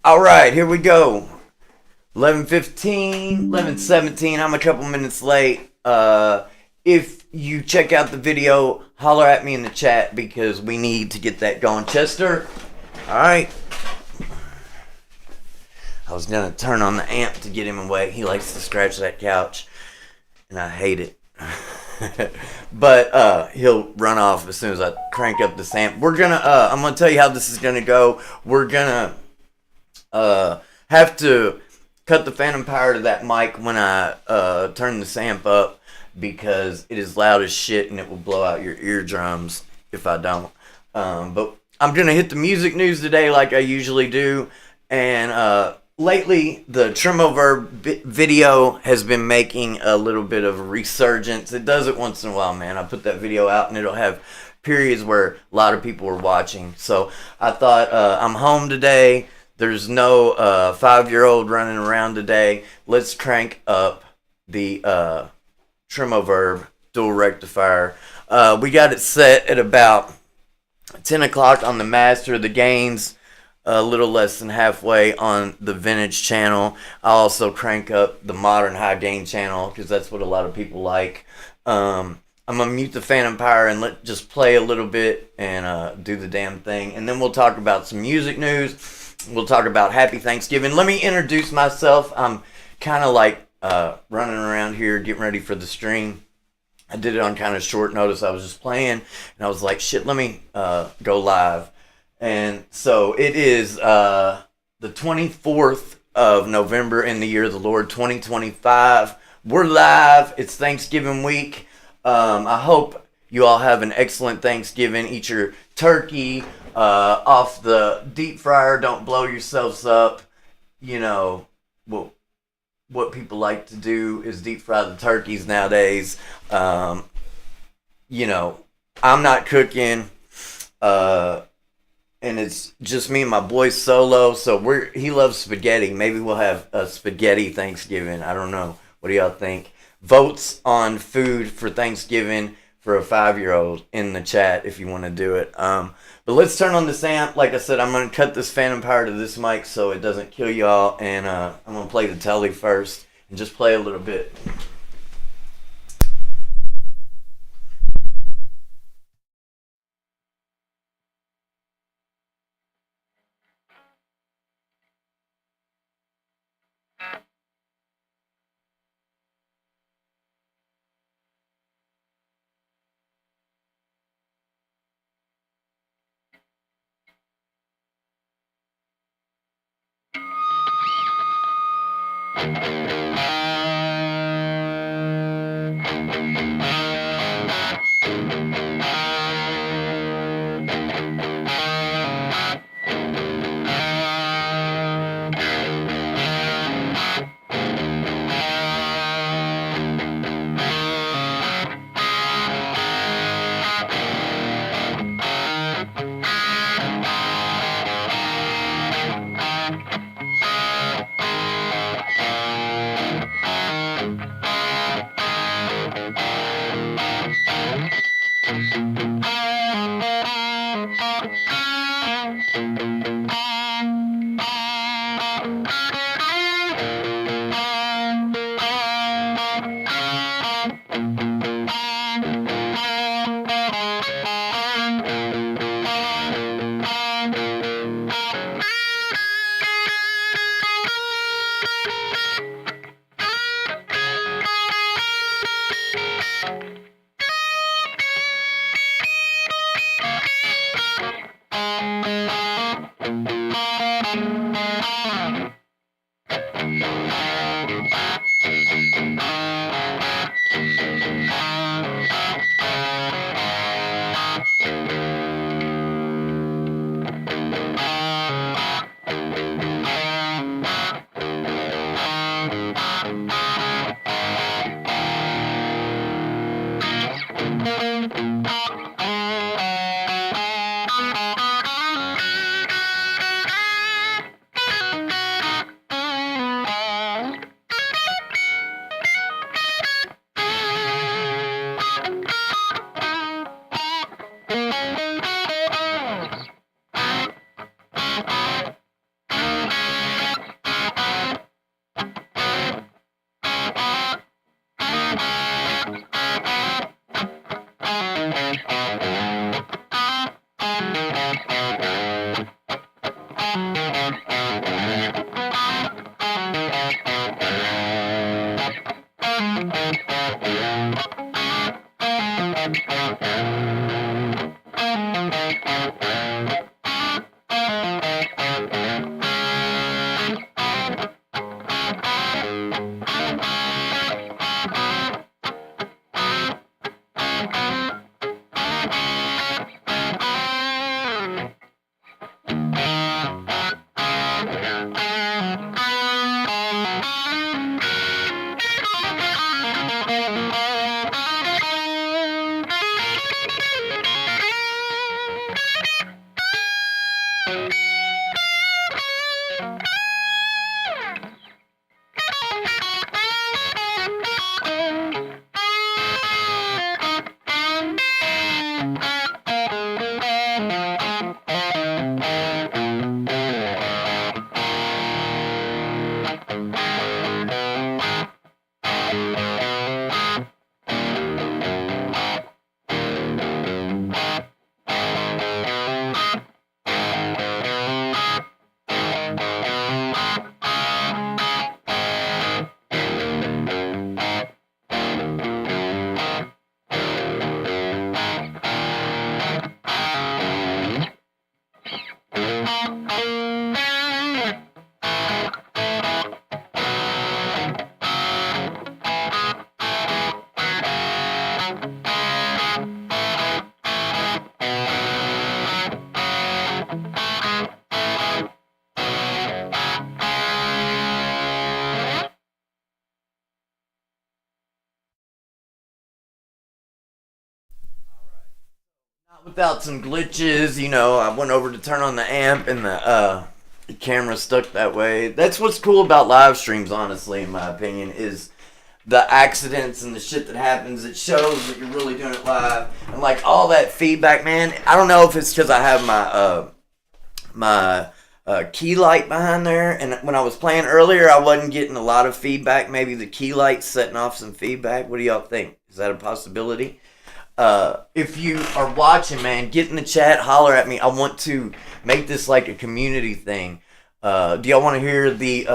All right, here we go. 11:15, 11:17. I'm a couple minutes late. If you check out the video, holler at me in the chat because we need to get that going. Chester, all right. I was gonna turn on the amp to get him away. He likes to scratch that couch, and I hate it. But he'll run off as soon as I crank up the amp. I'm gonna tell you how this is gonna go. We're gonna have to cut the phantom power to that mic when I turn the amp up because it is loud as shit and it will blow out your eardrums if I don't. But I'm gonna hit the music news today like I usually do, and lately the Tremoverb video has been making a little bit of a resurgence. It does it once in a while, man. I put that video out and it'll have periods where a lot of people are watching. So I thought I'm home today. There's no 5-year-old running around today. Let's crank up the Tremoverb dual rectifier. We got it set at about 10 o'clock on the master. The gain's a little less than halfway on the vintage channel. I also crank up the modern high gain channel because that's what a lot of people like. I'm gonna mute the phantom power and let just play a little bit and do the damn thing, and then we'll talk about some music news. We'll talk about Happy Thanksgiving. Let me introduce myself. I'm kind of like running around here getting ready for the stream. I did it on kind of short notice. I was just playing, and I was like, shit, let me go live. And so it is the 24th of November in the year of the Lord 2025. We're live. It's Thanksgiving week. I hope you all have an excellent Thanksgiving. Eat your turkey off the deep fryer. Don't blow yourselves up. You know, what people like to do is deep fry the turkeys nowadays. You know, I'm not cooking. And it's just me and my boy Solo. So he loves spaghetti. Maybe we'll have a spaghetti Thanksgiving. I don't know. What do y'all think? Votes on food for Thanksgiving for a 5-year-old in the chat if you want to do it. But let's turn on this amp. Like I said, I'm going to cut this phantom power to this mic so it doesn't kill y'all. And I'm going to play the telly first and just play a little bit. Not without some glitches, I went over to turn on the amp and the camera stuck that way. That's what's cool about live streams, honestly, in my opinion, is the accidents and the shit that happens. It shows that you're really doing it live, and like all that feedback, man. I don't know if it's because I have my key light behind there, and when I was playing earlier, I wasn't getting a lot of feedback. Maybe the key light's setting off some feedback. What do y'all think? Is that a possibility? If you are watching, man, get in the chat, holler at me. I want to make this like a community thing. Do y'all want to hear the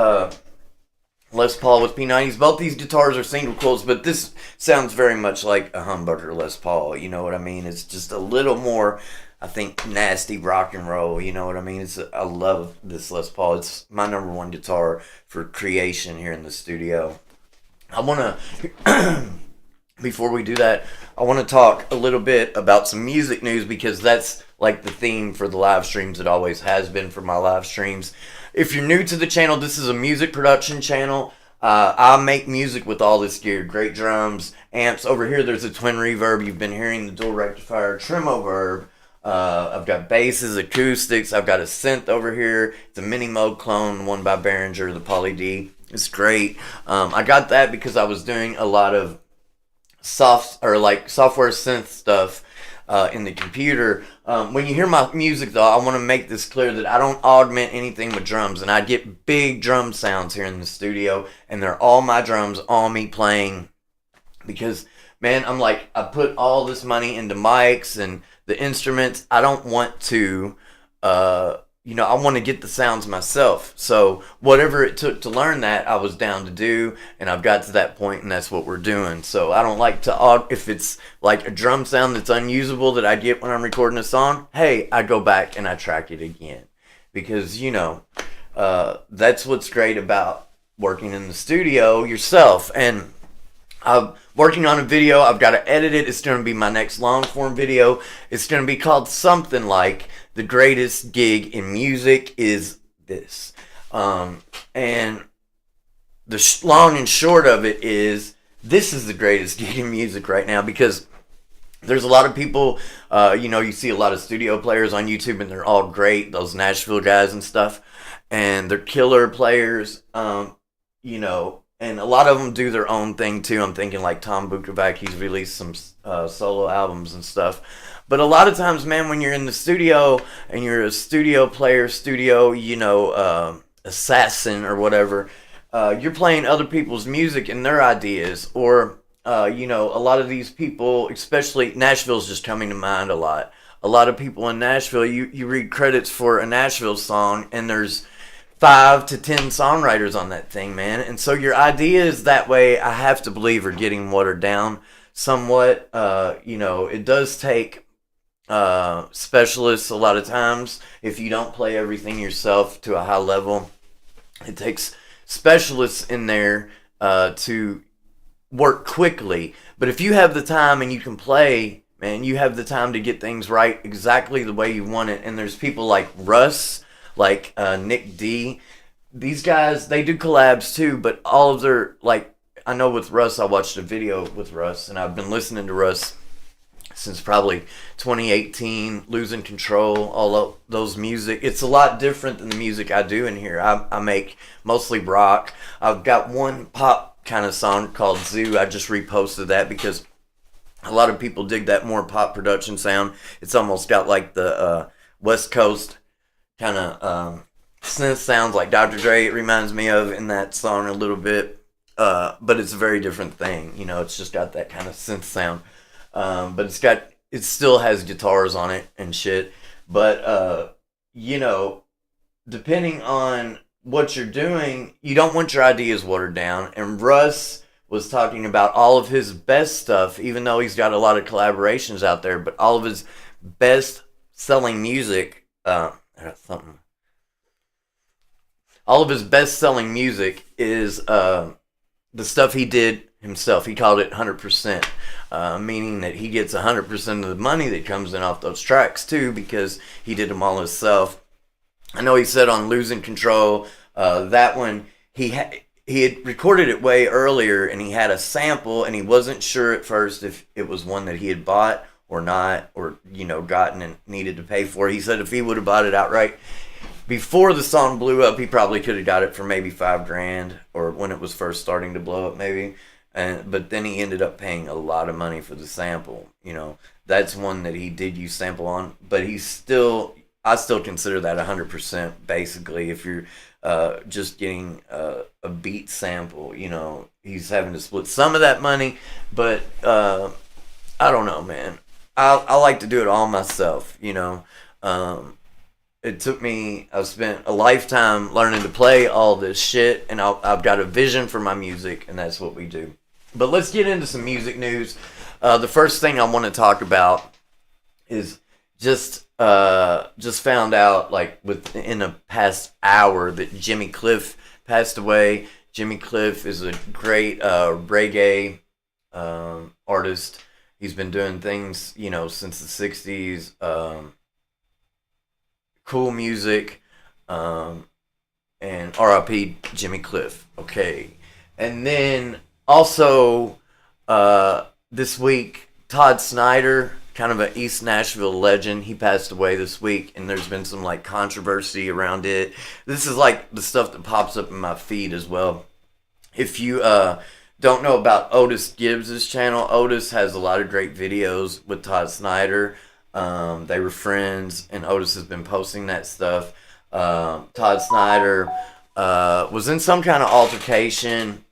Les Paul with P90s? Both these guitars are single coils, but this sounds very much like a humbucker Les Paul. You know what I mean? It's just a little more, I think, nasty rock and roll. You know what I mean? I love this Les Paul. It's my number one guitar for creation here in the studio. I want to... Before we do that, I want to talk a little bit about some music news, because that's like the theme for the live streams. It always has been for my live streams. If you're new to the channel, this is a music production channel. I make music with all this gear. Great drums, amps. Over here, there's a twin reverb. You've been hearing the dual Rectifier Tremoverb. I've got basses, acoustics. I've got a synth over here. It's a mini mode clone, one by Behringer, the Poly D. It's great. I got that because I was doing a lot of software synth stuff in the computer. When you hear my music, though, I want to make this clear that I don't augment anything with drums, and I get big drum sounds here in the studio, and they're all my drums, all me playing, because, man, I put all this money into mics and the instruments. I don't want to I want to get the sounds myself. So whatever it took to learn that, I was down to do, and I've got to that point, and that's what we're doing. So I don't like to, if it's like a drum sound that's unusable that I get when I'm recording a song, hey, I go back and I track it again. Because, that's what's great about working in the studio yourself. And I'm working on a video. I've got to edit it. It's going to be my next long form video. It's going to be called something like "The Greatest Gig in Music Is This." And the long and short of it is, this is the greatest gig in music right now, because there's a lot of people, you see a lot of studio players on YouTube, and they're all great, those Nashville guys and stuff, and they're killer players, and a lot of them do their own thing too. I'm thinking like Tom Bukovac, he's released some solo albums and stuff. But a lot of times, man, when you're in the studio and you're a studio player, assassin or whatever, you're playing other people's music and their ideas. Or, a lot of these people, especially Nashville's just coming to mind a lot. A lot of people in Nashville, you read credits for a Nashville song, and there's 5 to 10 songwriters on that thing, man. And so your ideas that way, I have to believe, are getting watered down somewhat. It does take specialists a lot of times. If you don't play everything yourself to a high level, it takes specialists in there to work quickly. But if you have the time and you can play, man, you have the time to get things right exactly the way you want it. And there's people like Russ, like Nick D. These guys, they do collabs too, but all of their, I know with Russ, I watched a video with Russ, and I've been listening to Russ since probably 2018, Losing Control, all of those music. It's a lot different than the music I do in here. I make mostly rock. I've got one pop kind of song called Zoo. I just reposted that because a lot of people dig that more pop production sound. It's almost got like the West Coast kind of synth sounds like Dr. Dre. It reminds me of in that song a little bit. But it's a very different thing. You know, it's just got that kind of synth sound. But it still has guitars on it and shit. But, you know, depending on what you're doing, you don't want your ideas watered down. And Russ was talking about all of his best stuff, even though he's got a lot of collaborations out there, but all of his best selling music, something. All of his best selling music is the stuff he did himself. He called it 100%, meaning that he gets 100% of the money that comes in off those tracks too, because he did them all himself. I know he said on Losing Control, that one, he had recorded it way earlier, and he had a sample, and he wasn't sure at first if it was one that he had bought or not, or, you know, gotten and needed to pay for. He said if he would have bought it outright before the song blew up, he probably could have got it for maybe $5,000, or when it was first starting to blow up, maybe. But then he ended up paying a lot of money for the sample. You know, that's one that he did use sample on, but I still consider that 100%. Basically, if you're just getting a beat sample, you know, he's having to split some of that money. But I don't know, man. I like to do it all myself. You know. It took me, I've spent a lifetime learning to play all this shit, and I've got a vision for my music, and that's what we do. But let's get into some music news. The first thing I want to talk about is just found out, like, within the past hour, that Jimmy Cliff passed away. Jimmy Cliff is a great reggae artist. He's been doing things, you know, since the 60s. Cool music, and R.I.P. Jimmy Cliff. Okay, and then also this week, Todd Snyder, kind of an East Nashville legend, he passed away this week, and there's been some like controversy around it. This is like the stuff that pops up in my feed as well. If you don't know about Otis Gibbs' channel, Otis has a lot of great videos with Todd Snyder. They were friends, and Otis has been posting that stuff. Todd Snyder was in some kind of altercation,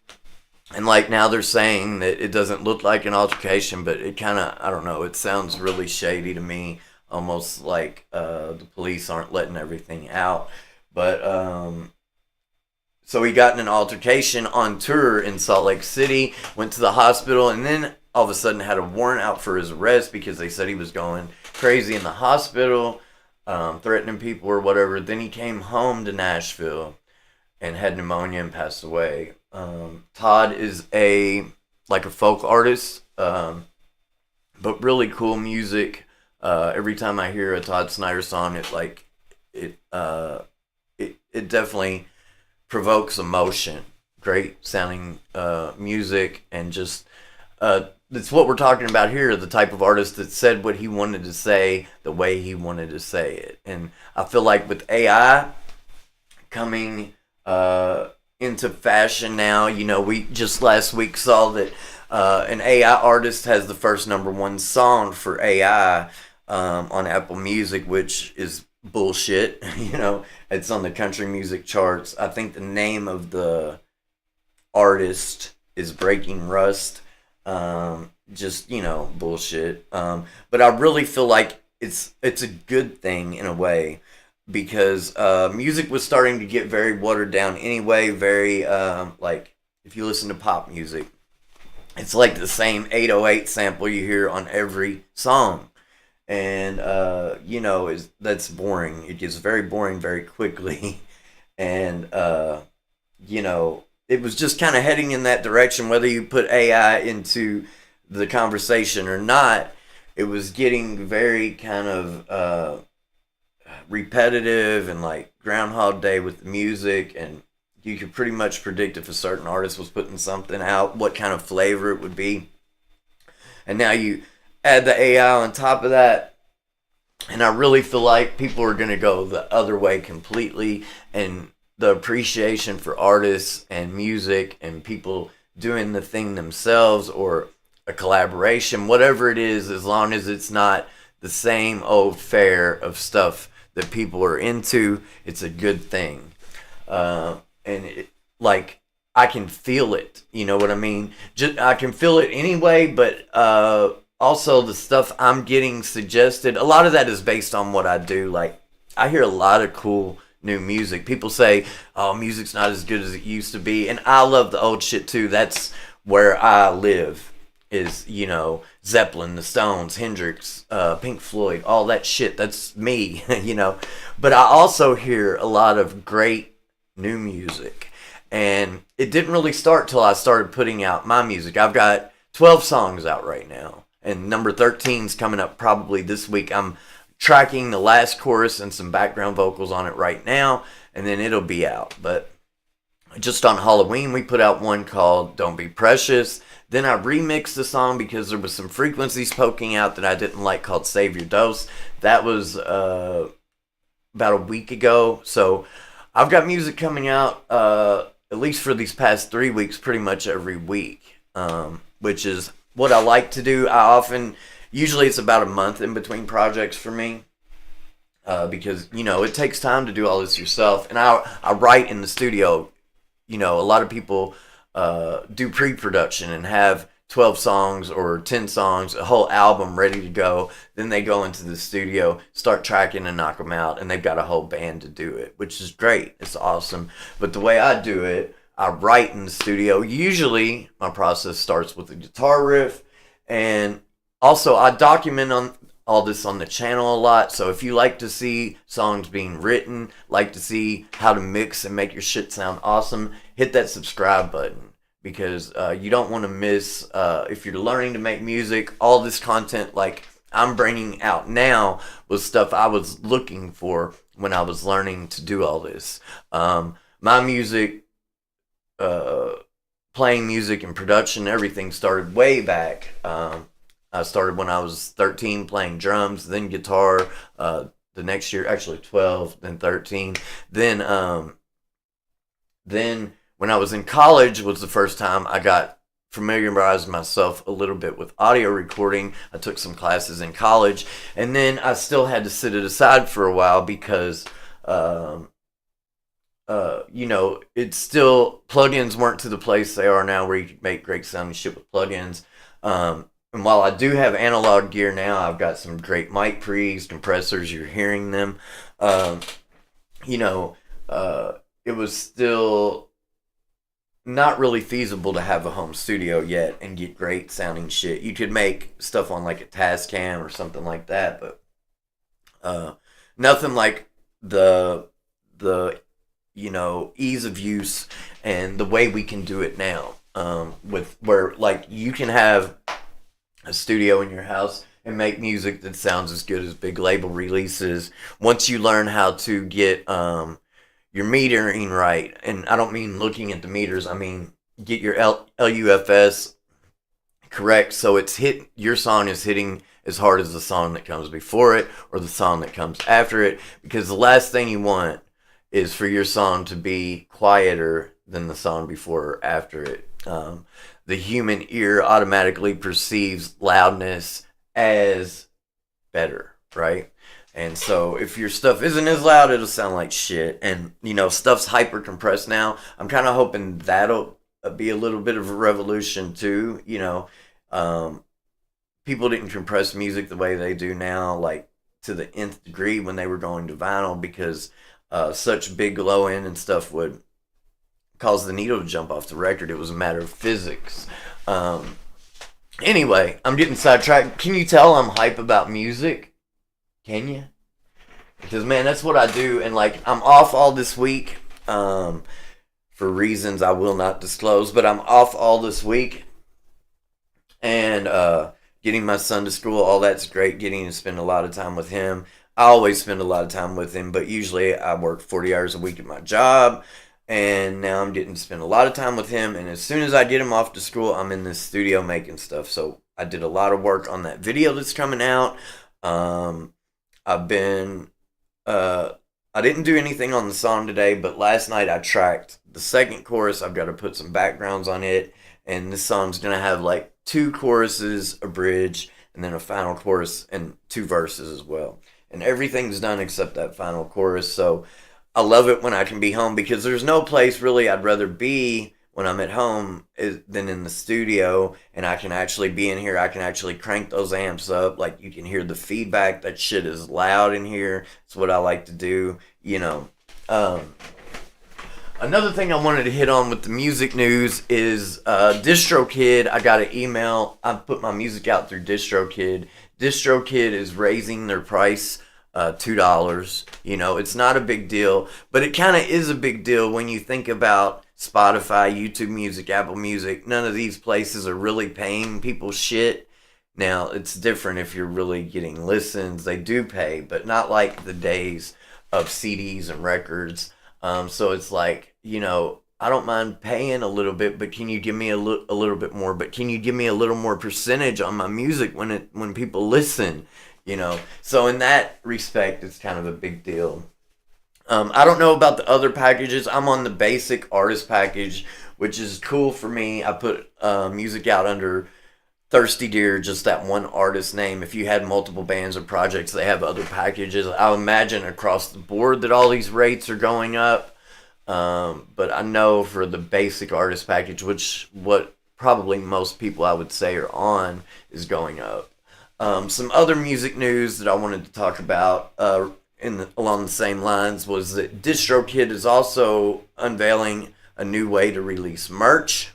and like now they're saying that it doesn't look like an altercation, but it kind of, I don't know, it sounds really shady to me, almost like the police aren't letting everything out. But so he got in an altercation on tour in Salt Lake City, went to the hospital, and then all of a sudden had a warrant out for his arrest because they said he was going crazy in the hospital, threatening people or whatever. Then he came home to Nashville and had pneumonia and passed away. Todd is a folk artist, but really cool music. Every time I hear a Todd Snyder song, it definitely provokes emotion. Great sounding music, and just that's what we're talking about here, the type of artist that said what he wanted to say the way he wanted to say it. And I feel like with AI coming into fashion now, you know, we just last week saw that an AI artist has the first #1 song for AI on Apple Music, which is bullshit. You know, it's on the country music charts. I think the name of the artist is Breaking Rust. Just, you know, bullshit. But I really feel like it's a good thing in a way, because music was starting to get very watered down anyway. Very like, if you listen to pop music, it's like the same 808 sample you hear on every song, and you know, that's boring. It gets very boring very quickly, and you know, it was just kind of heading in that direction. Whether you put AI into the conversation or not, it was getting very kind of repetitive and like Groundhog Day with the music, and you could pretty much predict if a certain artist was putting something out, what kind of flavor it would be. And now you add the AI on top of that, and I really feel like people are going to go the other way completely, and the appreciation for artists and music and people doing the thing themselves or a collaboration, whatever it is, as long as it's not the same old fare of stuff that people are into, it's a good thing. And like, I can feel it. You know what I mean? I can feel it anyway, but also the stuff I'm getting suggested, a lot of that is based on what I do. Like, I hear a lot of cool new music. People say, oh, music's not as good as it used to be. And I love the old shit too. That's where I live, is, you know, Zeppelin, the Stones, Hendrix, Pink Floyd, all that shit. That's me, you know. But I also hear a lot of great new music. And it didn't really start till I started putting out my music. I've got 12 songs out right now. And number 13 is coming up probably this week. I'm tracking the last chorus and some background vocals on it right now, and then it'll be out. But just on Halloween, we put out one called Don't Be Precious. Then I remixed the song because there was some frequencies poking out that I didn't like, called Save Your Dose. That was about a week ago. So I've got music coming out, at least for these past 3 weeks, pretty much every week, which is what I like to do. Usually it's about a month in between projects for me, because, you know, it takes time to do all this yourself. And I write in the studio. You know, a lot of people do pre-production and have 12 songs or 10 songs, a whole album ready to go. Then they go into the studio, start tracking and knock them out, and they've got a whole band to do it, which is great. It's awesome. But the way I do it, I write in the studio. Usually my process starts with a guitar riff, and also I document on all this on the channel a lot. So if you like to see songs being written, like to see how to mix and make your shit sound awesome, hit that subscribe button, because you don't want to miss, if you're learning to make music, all this content like I'm bringing out now was stuff I was looking for when I was learning to do all this. My music, playing music and production, everything started way back. I started when I was 13 playing drums, then guitar, the next year, actually 12, then 13. Then when I was in college was the first time I got familiarized myself a little bit with audio recording. I took some classes in college, and then I still had to sit it aside for a while because, you know, it's still, plugins weren't to the place they are now where you can make great sounding shit with plugins. And while I do have analog gear now, I've got some great mic pre's, compressors, you're hearing them. You know, it was still not really feasible to have a home studio yet and get great sounding shit. You could make stuff on like a Tascam or something like that, but nothing like the you know, ease of use and the way we can do it now. With where like you can have a studio in your house and make music that sounds as good as big label releases once you learn how to get your metering right. And I don't mean looking at the meters, I mean get your LUFS correct, so your song is hitting as hard as the song that comes before it or the song that comes after it, because the last thing you want is for your song to be quieter than the song before or after it. The human ear automatically perceives loudness as better, right? And so if your stuff isn't as loud, it'll sound like shit. And, you know, stuff's hyper compressed now. I'm kind of hoping that'll be a little bit of a revolution too. You know, people didn't compress music the way they do now, like to the nth degree when they were going to vinyl, because such big low end and stuff would cause the needle to jump off the record. It was a matter of physics. Anyway, I'm getting sidetracked. Can you tell I'm hype about music? Can you? Because, man, that's what I do. And, like, I'm off all this week for reasons I will not disclose. But I'm off all this week. And getting my son to school, all that's great. Getting to spend a lot of time with him. I always spend a lot of time with him. But usually I work 40 hours a week at my job. And now I'm getting to spend a lot of time with him. And as soon as I get him off to school, I'm in this studio making stuff. So I did a lot of work on that video that's coming out. I've been, I didn't do anything on the song today, but last night I tracked the second chorus. I've got to put some backgrounds on it. And this song's going to have like 2 choruses, a bridge, and then a final chorus and 2 verses as well. and everything's done except that final chorus. So I love it when I can be home, because there's no place really I'd rather be when I'm at home than in the studio, and I can actually be in here. I can actually crank those amps up. Like, you can hear the feedback. That shit is loud in here. It's what I like to do, you know. Another thing I wanted to hit on with the music news is DistroKid. I got an email. I put my music out through DistroKid. DistroKid is raising their price $2. You know, it's not a big deal, but it kind of is a big deal when you think about Spotify, YouTube Music, Apple Music. None of these places are really paying people shit. Now, it's different if you're really getting listens. They do pay, but not like the days of CDs and records. So it's like, you know, I don't mind paying a little bit, but can you give me a little bit more? But can you give me a little more percentage on my music when people listen? You know, so in that respect, it's kind of a big deal. I don't know about the other packages. I'm on the basic artist package, which is cool for me. I put music out under Thirsty Deer, just that one artist name. If you had multiple bands or projects, they have other packages. I imagine across the board that all these rates are going up. But I know for the basic artist package, which what probably most people I would say are on, is going up. Some other music news that I wanted to talk about along the same lines was that DistroKid is also unveiling a new way to release merch.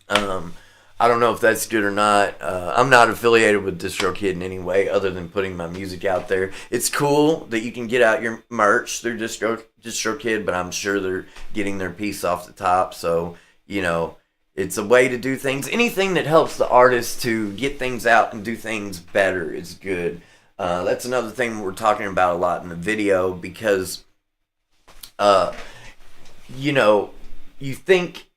I don't know if that's good or not. I'm not affiliated with DistroKid in any way other than putting my music out there. It's cool that you can get out your merch through DistroKid, but I'm sure they're getting their piece off the top. So, you know, it's a way to do things. Anything that helps the artist to get things out and do things better is good. That's another thing we're talking about a lot in the video, because, you know, you think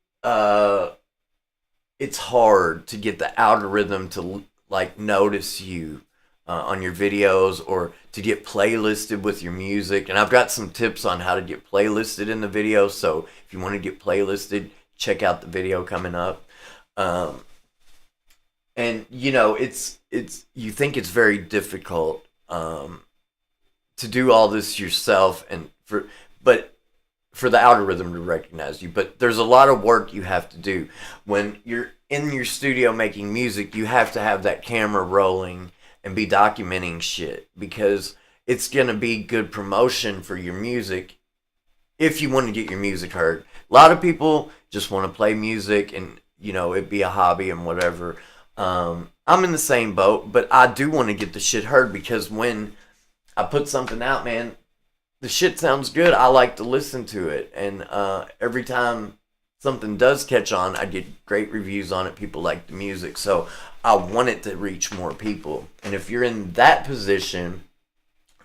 it's hard to get the algorithm to like notice you on your videos, or to get playlisted with your music. And I've got some tips on how to get playlisted in the video. So if you want to get playlisted, check out the video coming up. And you know, it's you think it's very difficult to do all this yourself, and for the algorithm to recognize you. But there's a lot of work you have to do. When you're in your studio making music, you have to have that camera rolling and be documenting shit, because it's going to be good promotion for your music if you want to get your music heard. A lot of people just want to play music and, you know, it be a hobby and whatever. I'm in the same boat, but I do want to get the shit heard, because when I put something out, man, the shit sounds good. I like to listen to it. And every time something does catch on, I get great reviews on it. People like the music. So I want it to reach more people. And if you're in that position,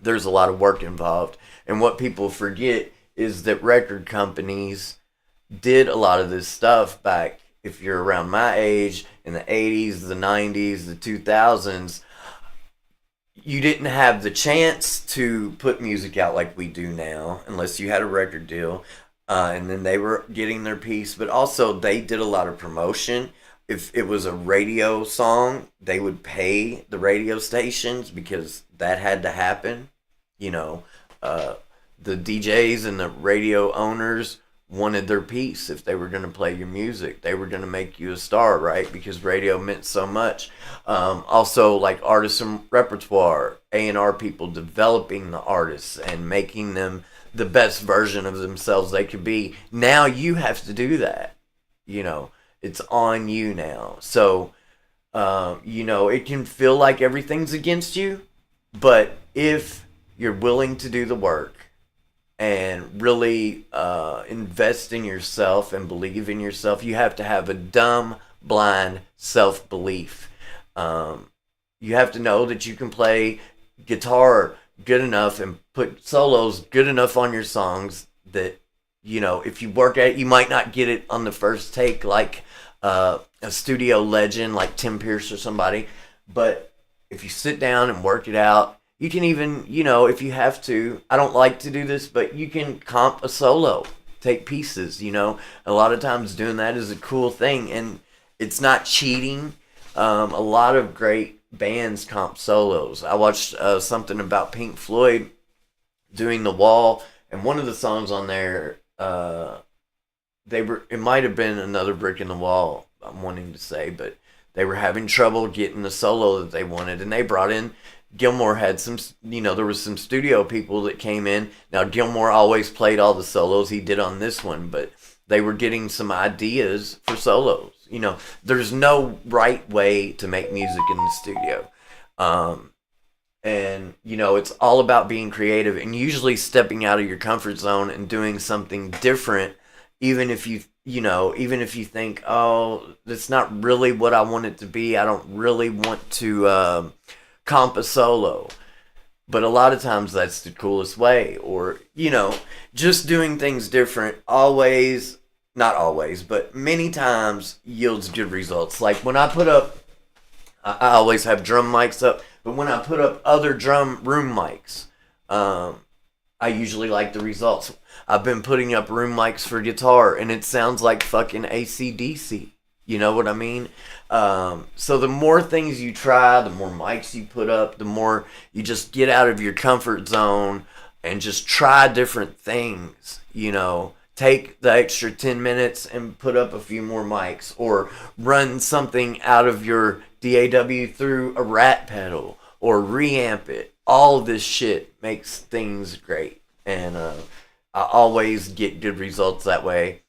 there's a lot of work involved. And what people forget is that record companies did a lot of this stuff back, if you're around my age, in the 80s, the 90s, the 2000s. You didn't have the chance to put music out like we do now, unless you had a record deal. And then they were getting their piece. But also, they did a lot of promotion. If it was a radio song, they would pay the radio stations, because that had to happen. You know, the DJs and the radio owners wanted their piece. If they were going to play your music, they were going to make you a star, right? Because radio meant so much. Also, like artists and repertoire, A&R people developing the artists and making them the best version of themselves they could be. Now you have to do that. You know, it's on you now. So, you know, it can feel like everything's against you, but if you're willing to do the work and really invest in yourself and believe in yourself, you have to have a dumb, blind self-belief. You have to know that you can play guitar good enough and put solos good enough on your songs that, you know, if you work at it, you might not get it on the first take like a studio legend like Tim Pierce or somebody. But if you sit down and work it out, you can even, you know, if you have to, I don't like to do this, but you can comp a solo, take pieces, you know. A lot of times doing that is a cool thing, and it's not cheating. A lot of great bands comp solos. I watched something about Pink Floyd doing The Wall, and one of the songs on there, they were, it might have been Another Brick in the Wall, I'm wanting to say, but they were having trouble getting the solo that they wanted, and they brought in Gilmore. Had some, there was some studio people that came in. Now Gilmore always played all the solos he did on this one, but they were getting some ideas for solos. There's no right way to make music in the studio. And it's all about being creative and usually stepping out of your comfort zone and doing something different, even if you think, oh, that's not really what I want it to be. I don't really want to comp a solo. But a lot of times that's the coolest way. Or, just doing things different always, not always, but many times yields good results. Like when I put up, I always have drum mics up, but when I put up other drum room mics, I usually like the results. I've been putting up room mics for guitar, and it sounds like fucking AC/DC. You know what I mean? So the more things you try, the more mics you put up, the more you just get out of your comfort zone and just try different things. Take the extra 10 minutes and put up a few more mics, or run something out of your DAW through a rat pedal, or reamp it. All of this shit makes things great, and I always get good results that way.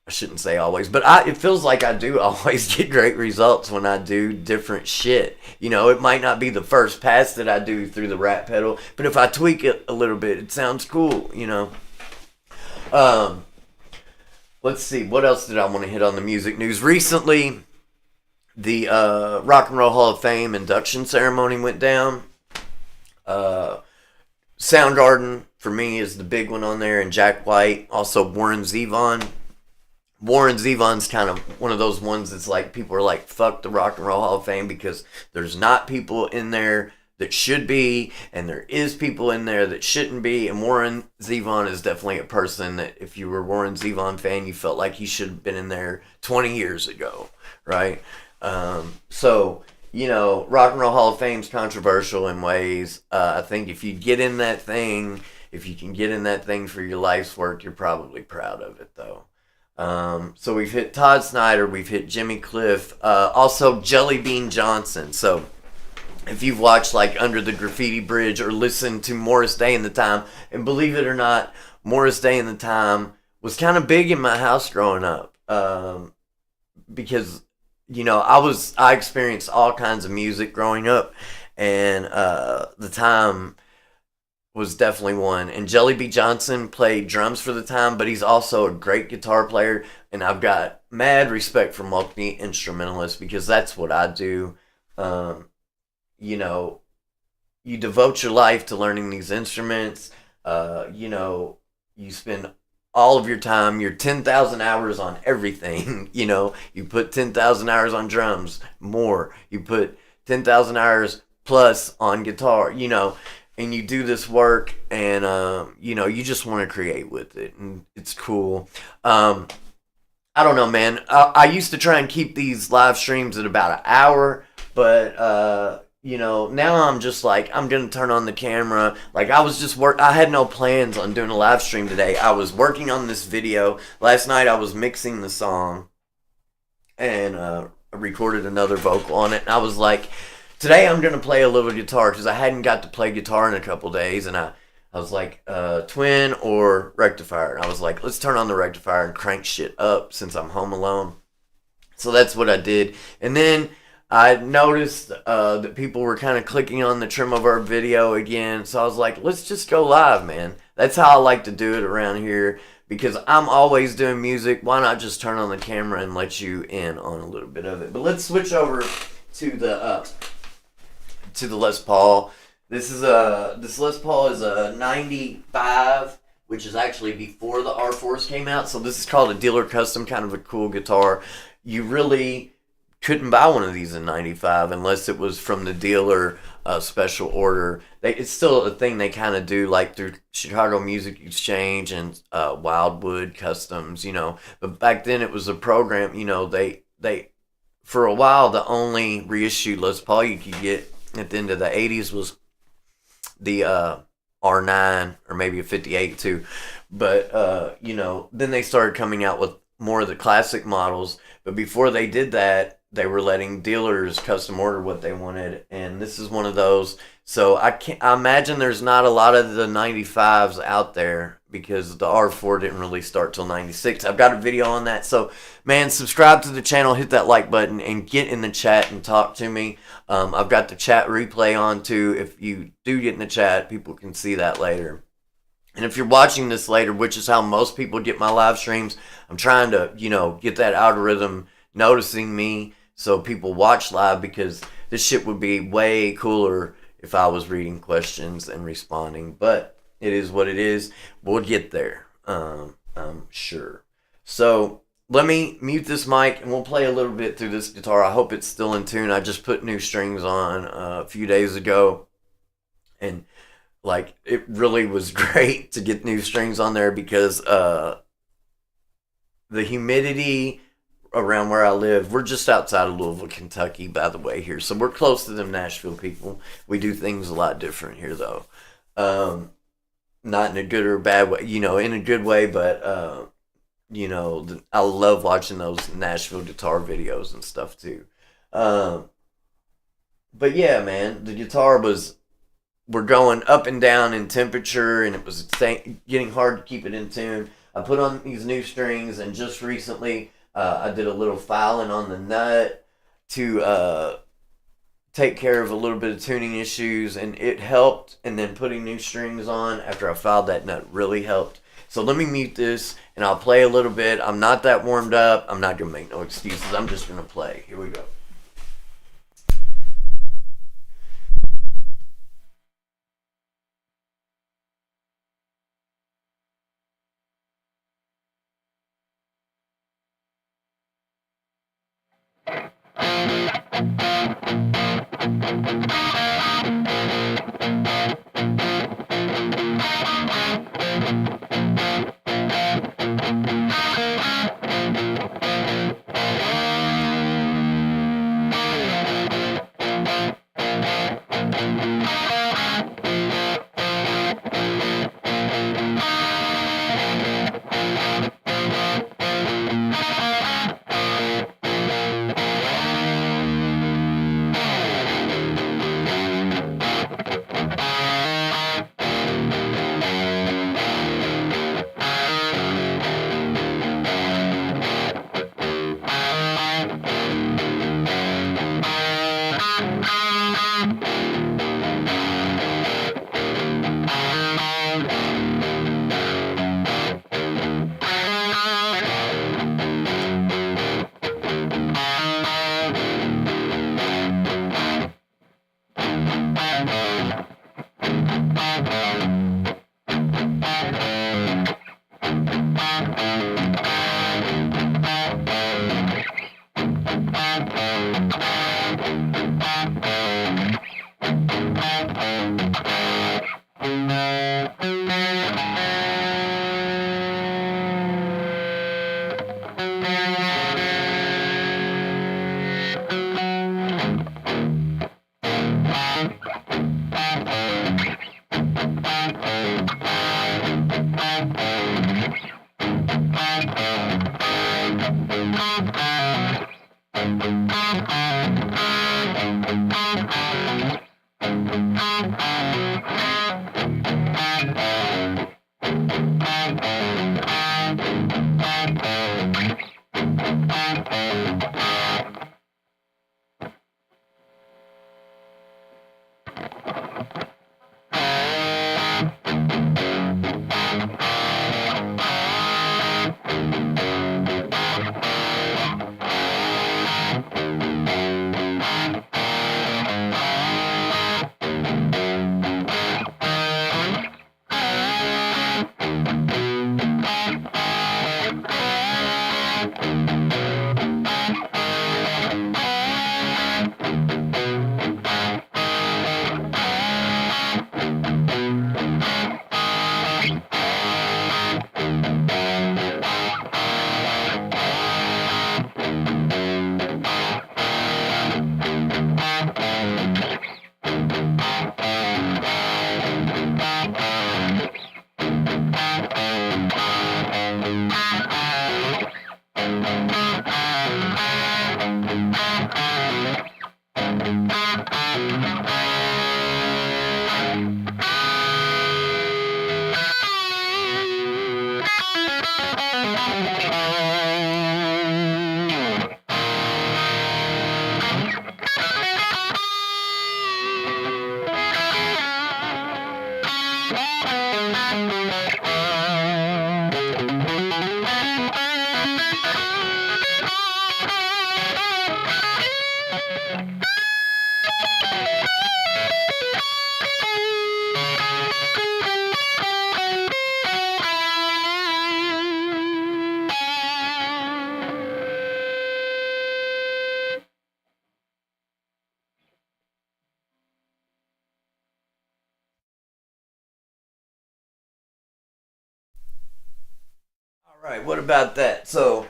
I shouldn't say always, but it feels like I do always get great results when I do different shit. It might not be the first pass that I do through the rat pedal, but if I tweak it a little bit, it sounds cool. Let's see, what else did I want to hit on the music news? Recently, the Rock and Roll Hall of Fame induction ceremony went down. Soundgarden, for me, is the big one on there, and Jack White, also Warren Zevon. Warren Zevon's kind of one of those ones that's like, people are like, fuck the Rock and Roll Hall of Fame, because there's not people in there that should be, and there is people in there that shouldn't be. And Warren Zevon is definitely a person that, if you were a Warren Zevon fan, you felt like he should have been in there 20 years ago, right? So, Rock and Roll Hall of Fame's controversial in ways. I think if you get in that thing, if you can get in that thing for your life's work, you're probably proud of it, though. So we've hit Todd Snyder, we've hit Jimmy Cliff, also Jelly Bean Johnson. So if you've watched like Under the Graffiti Bridge or listened to Morris Day and the Time, and believe it or not, Morris Day and the Time was kind of big in my house growing up, because I experienced all kinds of music growing up, and the Time was definitely one. And Jelly Bean Johnson played drums for the Time, but he's also a great guitar player, and I've got mad respect for multi-instrumentalists, because that's what I do. You devote your life to learning these instruments. You spend all of your time, your 10,000 hours on everything. You put 10,000 hours on drums, more. You put 10,000 hours plus on guitar, and you do this work, and, you just want to create with it, and it's cool. I don't know, man. I used to try and keep these live streams at about an hour, but, now I'm just like, I'm going to turn on the camera. Like, I had no plans on doing a live stream today. I was working on this video. Last night I was mixing the song, and I recorded another vocal on it. And I was like, today I'm going to play a little guitar, because I hadn't got to play guitar in a couple days. And I was like, Twin or Rectifier. And I was like, let's turn on the Rectifier and crank shit up since I'm home alone. So that's what I did. And then I noticed that people were kind of clicking on the Tremoverb video again. So I was like, let's just go live, man. That's how I like to do it around here, because I'm always doing music. Why not just turn on the camera and let you in on a little bit of it? But let's switch over to the Les Paul. This Les Paul is a 95, which is actually before the R-Force came out. So this is called a dealer custom, kind of a cool guitar. You really couldn't buy one of these in 95 unless it was from the dealer special order. It's still a thing they kind of do, like through Chicago Music Exchange and Wildwood Customs, But back then it was a program, they for a while, the only reissued Les Paul you could get at the end of the 80s was the R9 or maybe a 58 too. But, then they started coming out with more of the classic models. But before they did that, they were letting dealers custom order what they wanted. And this is one of those. So I imagine there's not a lot of the 95s out there because the R4 didn't really start till 96. I've got a video on that. So, man, subscribe to the channel, hit that like button, and get in the chat and talk to me. I've got the chat replay on too. If you do get in the chat, people can see that later. And if you're watching this later, which is how most people get my live streams, I'm trying to, get that algorithm noticing me so people watch live, because this shit would be way cooler if I was reading questions and responding. But it is what it is. We'll get there, I'm sure. So let me mute this mic and we'll play a little bit through this guitar. I hope it's still in tune. I just put new strings on a few days ago, and it really was great to get new strings on there because the humidity around where I live, we're just outside of Louisville, Kentucky, by the way, here. So we're close to them Nashville people. We do things a lot different here, though. Not in a good or bad way, in a good way, but, I love watching those Nashville guitar videos and stuff, too. But yeah, man, the guitar we're going up and down in temperature, and it was getting hard to keep it in tune. I put on these new strings, and just recently I did a little filing on the nut to take care of a little bit of tuning issues, and it helped. And then putting new strings on after I filed that nut really helped. So let me mute this, and I'll play a little bit. I'm not that warmed up. I'm not going to make no excuses. I'm just going to play. Here we go. right, what about that? So,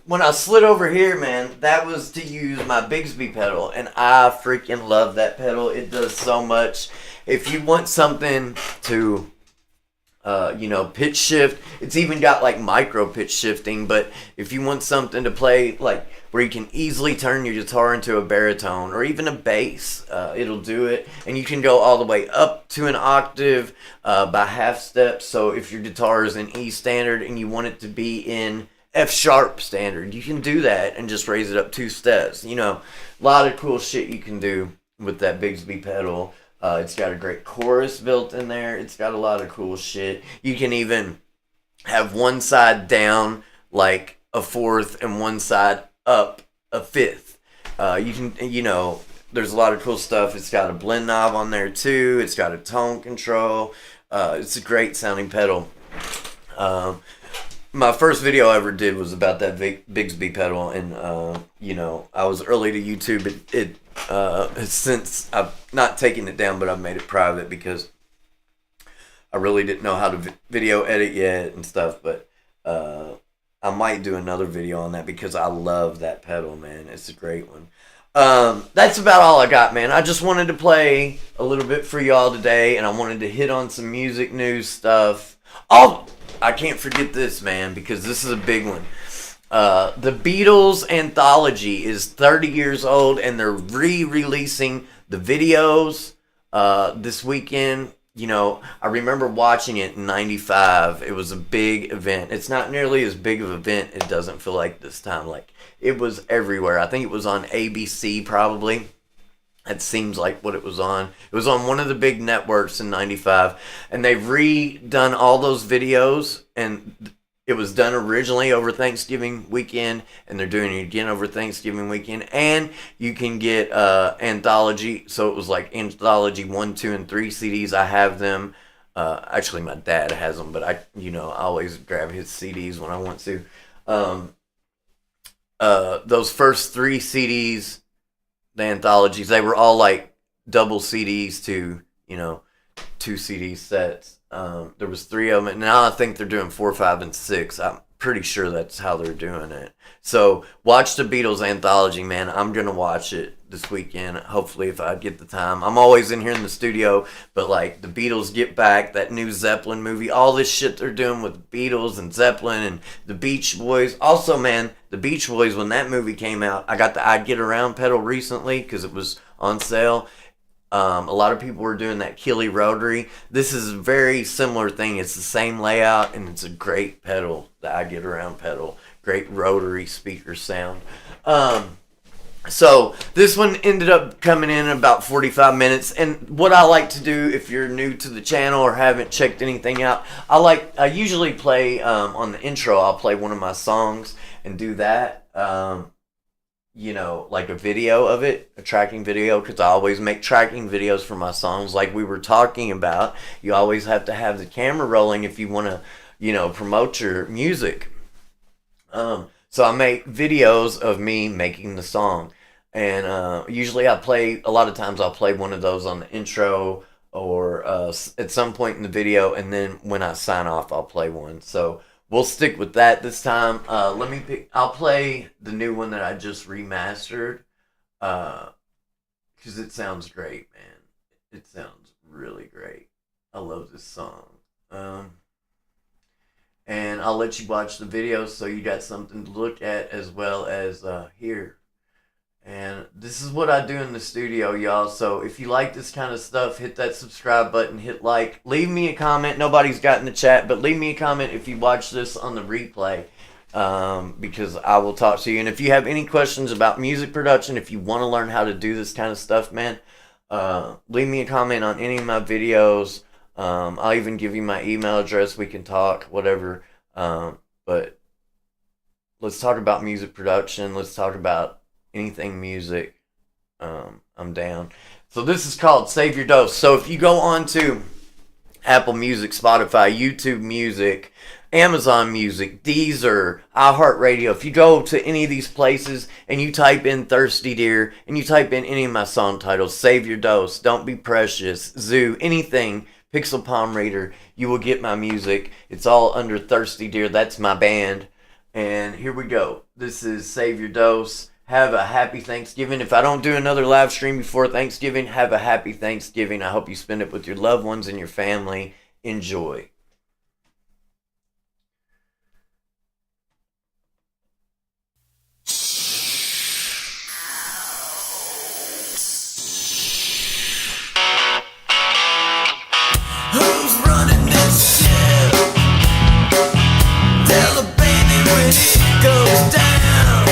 when I slid over here, man, that was to use my Bigsby pedal, and I freaking love that pedal. It does so much. If you want something to, pitch shift, it's even got like micro pitch shifting, but if you want something to play, like, where you can easily turn your guitar into a baritone or even a bass, it'll do it. And you can go all the way up to an octave by half steps. So if your guitar is in E standard and you want it to be in F sharp standard, you can do that and just raise it up 2 steps. A lot of cool shit you can do with that Bigsby pedal. It's got a great chorus built in there. It's got a lot of cool shit. You can even have one side down like a fourth and one side up a fifth. You can, there's a lot of cool stuff. It's got a blend knob on there too. It's got a tone control. It's a great sounding pedal. My first video I ever did was about that Bigsby pedal, and I was early to YouTube. It since I've not taken it down, but I've made it private because I really didn't know how to video edit yet and stuff. But I might do another video on that because I love that pedal, man. It's a great one. That's about all I got, man. I just wanted to play a little bit for y'all today, and I wanted to hit on some music news stuff. I can't forget this, man, because this is a big one. The Beatles anthology is 30 years old, and they're re-releasing the videos this weekend. I remember watching it in 95. It was a big event. It's not nearly as big of an event, it doesn't feel like this time. Like, it was everywhere. I think it was on ABC, probably. That seems like what it was on. It was on one of the big networks in 95. And they've redone all those videos. And it was done originally over Thanksgiving weekend. And they're doing it again over Thanksgiving weekend. And you can get anthology. So it was like anthology 1, 2, and 3 CDs. I have them. Actually, my dad has them. But I always grab his CDs when I want to. Those first 3 CDs, the anthologies, they were all like double CDs to 2 CD sets. There was 3 of them, and now I think they're doing 4, 5, and 6. I'm pretty sure that's how they're doing it. So watch the Beatles anthology, man. I'm gonna watch it this weekend, hopefully, if I get the time. I'm always in here in the studio, but like the Beatles Get Back, that new Zeppelin movie, all this shit they're doing with the Beatles and Zeppelin and the Beach Boys. Also, man, the Beach Boys, when that movie came out, I got the I'd Get Around pedal recently because it was on sale. A lot of people were doing that Killy Rotary. This is a very similar thing. It's the same layout, and it's a great pedal, the I Get Around pedal. Great rotary speaker sound. So this one ended up coming in about 45 minutes. And what I like to do, if you're new to the channel or haven't checked anything out, I usually play on the intro. I'll play one of my songs and do that. Like a video of it, a tracking video, because I always make tracking videos for my songs. Like we were talking about, you always have to have the camera rolling if you want to, promote your music. So I make videos of me making the song, and usually a lot of times I'll play one of those on the intro or at some point in the video, and then when I sign off, I'll play one. So we'll stick with that this time. I'll play the new one that I just remastered, because it sounds great, man. It sounds really great. I love this song. And I'll let you watch the video so you got something to look at as well as hear. And this is what I do in the studio, y'all. So if you like this kind of stuff, hit that subscribe button, hit like, leave me a comment. Nobody's got in the chat, but leave me a comment if you watch this on the replay, because I will talk to you. And if you have any questions about music production, if you want to learn how to do this kind of stuff, man, leave me a comment on any of my videos. I'll even give you my email address. We can talk, whatever. But let's talk about music production. Let's talk about anything music. I'm down. So this is called Save Your Dose. So if you go on to Apple Music, Spotify, YouTube Music, Amazon Music, Deezer, iHeartRadio, if you go to any of these places and you type in Thirsty Deer and you type in any of my song titles, Save Your Dose, Don't Be Precious, Zoo, anything, Pixel Palm Reader, you will get my music. It's all under Thirsty Deer. That's my band. And here we go. This is Save Your Dose. Have a happy Thanksgiving. If I don't do another live stream before Thanksgiving, have a happy Thanksgiving. I hope you spend it with your loved ones and your family. Enjoy. Who's running this ship? Tell the baby when it goes down.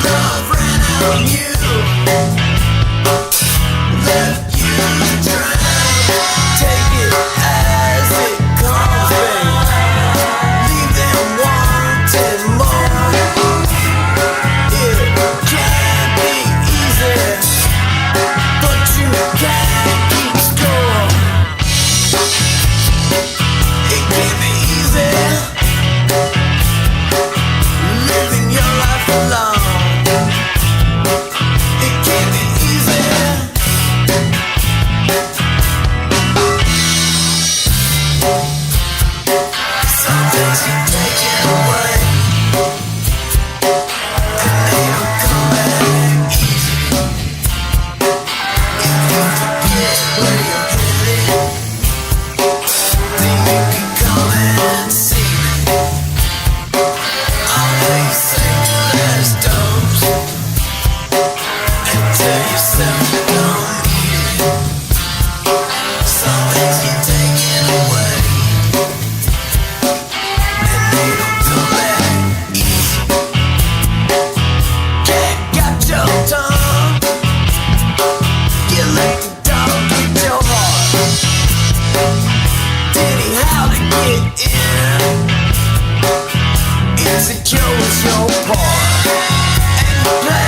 Love ran out on you, left you to drown. Take it as it comes, babe. Leave them wanting more. It can't be easy, but you can't keep score. It can't be easy living your life alone. It can't be easy. Some things you take it away, and they don't come back easy. If you forget where you're headed, then you can come and see me. I'll lay you safe to last dose and tell yourself you don't need it. Some things get taken away, and they don't come back easy. Cat got your tongue, you let the dog get your heart. Did he how to get in? Insecure was your part, and play